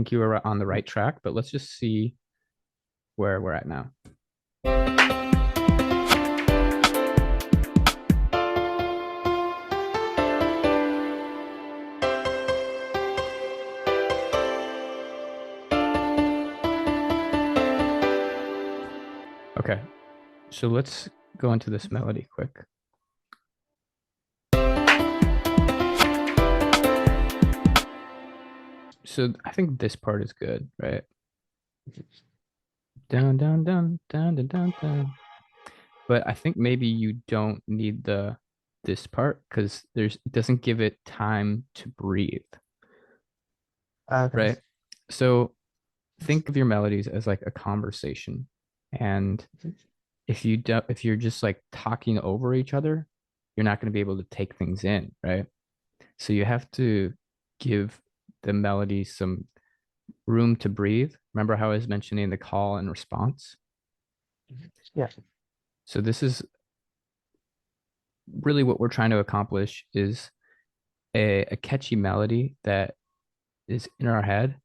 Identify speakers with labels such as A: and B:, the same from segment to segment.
A: think you were on the right track, but let's just see where we're at now. Okay, so let's go into this melody quick. So I think this part is good, right? Down, down, down, down, down, down, down. But I think maybe you don't need this part because it doesn't give it time to breathe,
B: Okay.
A: right? So think of your melodies as like a conversation. And if you're just like talking over each other, you're not going to be able to take things in, right? So you have to give the melody some room to breathe. Remember how I was mentioning the call and response?
B: Yeah.
A: So this is really what we're trying to accomplish is a catchy melody that is in our head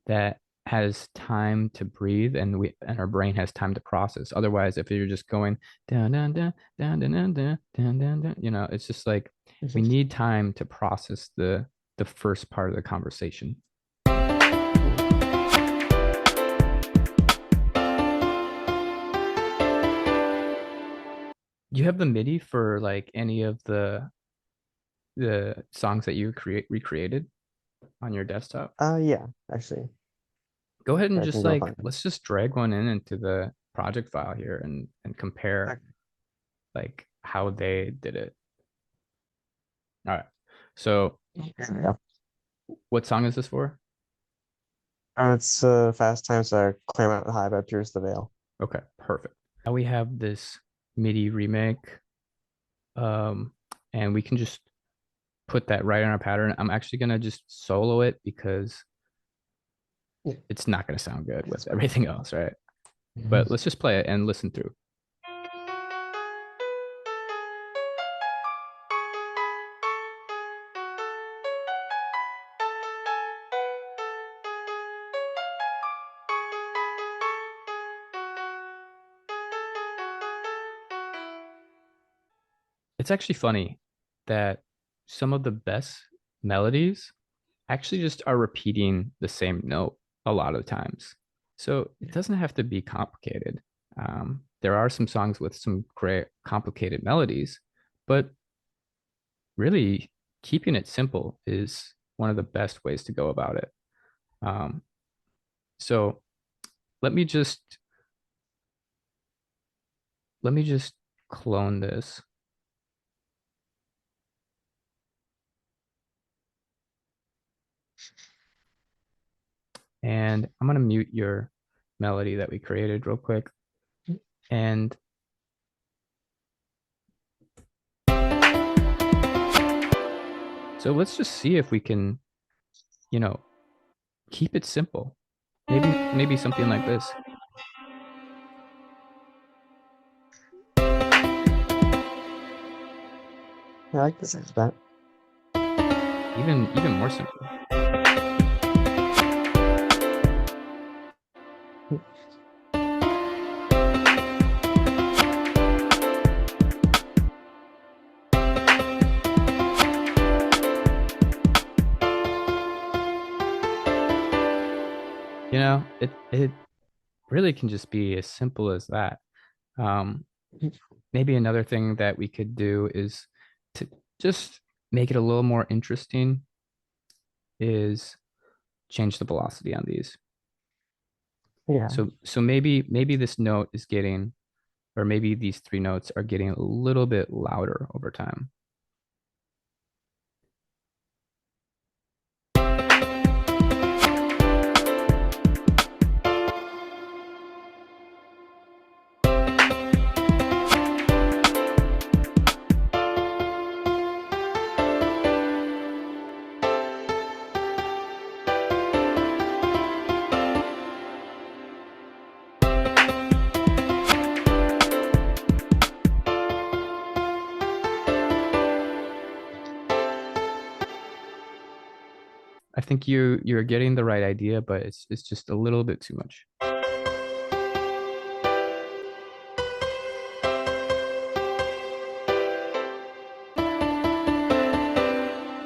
A: that has time to breathe and our brain has time to process. Otherwise, if you're just going down, down, down, down, down, down, down, down, down, down, it's just like we need time to process the first part of the conversation. You have the MIDI for like any of the songs that you recreated on your desktop?
B: Yeah, actually.
A: Go ahead and
B: I can
A: just
B: go
A: like
B: find it.
A: let's just drag one in into the project file here and compare
B: Okay.
A: like how they did it. All right. So
B: Yeah.
A: what song is this for?
B: It's Fast Times Are Claremont High by Pierce the Veil.
A: Okay, perfect. Now we have this MIDI remake. Um, and we can just put that right in our pattern. I'm actually gonna just solo it because
B: Yeah.
A: it's not gonna sound good with everything else, right? But let's just play it and listen through. It's actually funny that some of the best melodies actually just are repeating the same note a lot of times. So it doesn't have to be complicated. There are some songs with some great complicated melodies, but really keeping it simple is one of the best ways to go about it. Um, so let me just let me just clone this. And I'm gonna mute your melody that we created real quick. And so let's just see if we can, you know, keep it simple. Maybe something like this.
B: Yeah, I like this that.
A: Even more simple. It really can just be as simple as that. Um, maybe another thing that we could do is to just make it a little more interesting is change the velocity on these.
B: Yeah.
A: So maybe this note is getting, or maybe these three notes are getting a little bit louder over time. I think you're getting the right idea, but it's just a little bit too much.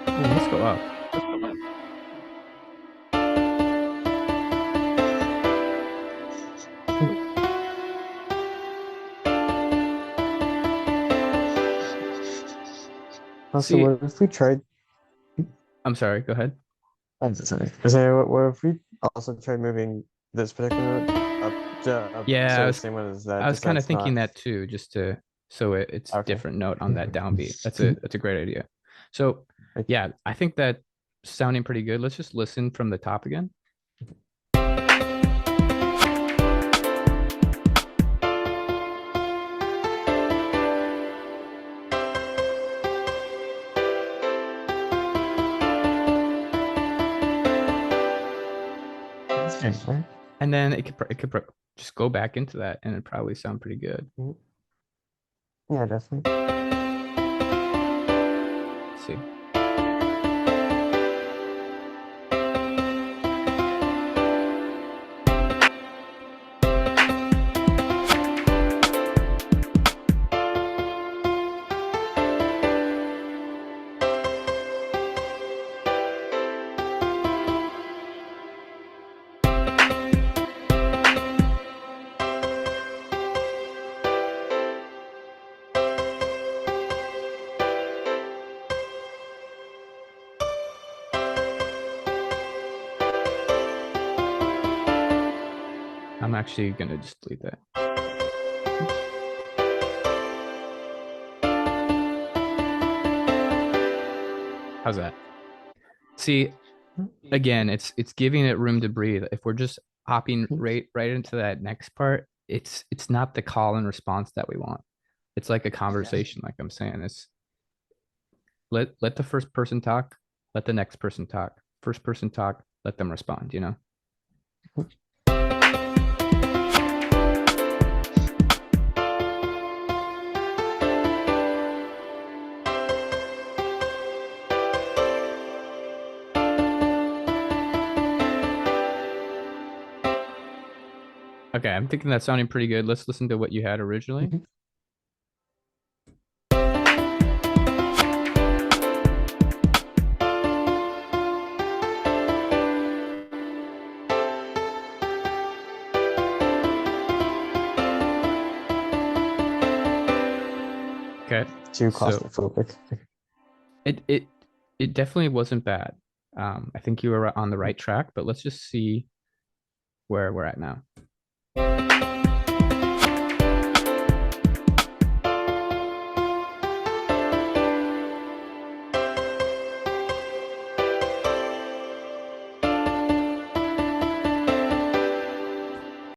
A: Oh, let's go up.
B: Also,
A: See,
B: what if we tried?
A: I'm sorry, go ahead.
B: I'm so sorry. I say, what if we also tried moving this particular note up,
A: Yeah,
B: so the same one as that,
A: I was
B: just so
A: kind of
B: it's
A: thinking
B: not
A: that too, just to so it's
B: okay.
A: different note on that downbeat. That's a great idea. So
B: Like,
A: yeah, I think that sounding pretty good. Let's just listen from the top again.
B: that's good, right?
A: And then just go back into that and it probably sound pretty good.
B: Mhm. Yeah, definitely.
A: Let's see. I'm actually gonna just delete that. How's that? See, again, it's giving it room to breathe. If we're just hopping right into that next part, it's not the call and response that we want. It's like a conversation, like I'm saying. It's let the first person talk, let the next person talk. First person talk, let them respond, you know? Okay, I'm thinking that's sounding pretty good. Let's listen to what you had originally. Okay.
B: Too
A: So
B: claustrophobic.
A: it it it definitely wasn't bad. I think you were on the right track, but let's just see where we're at now.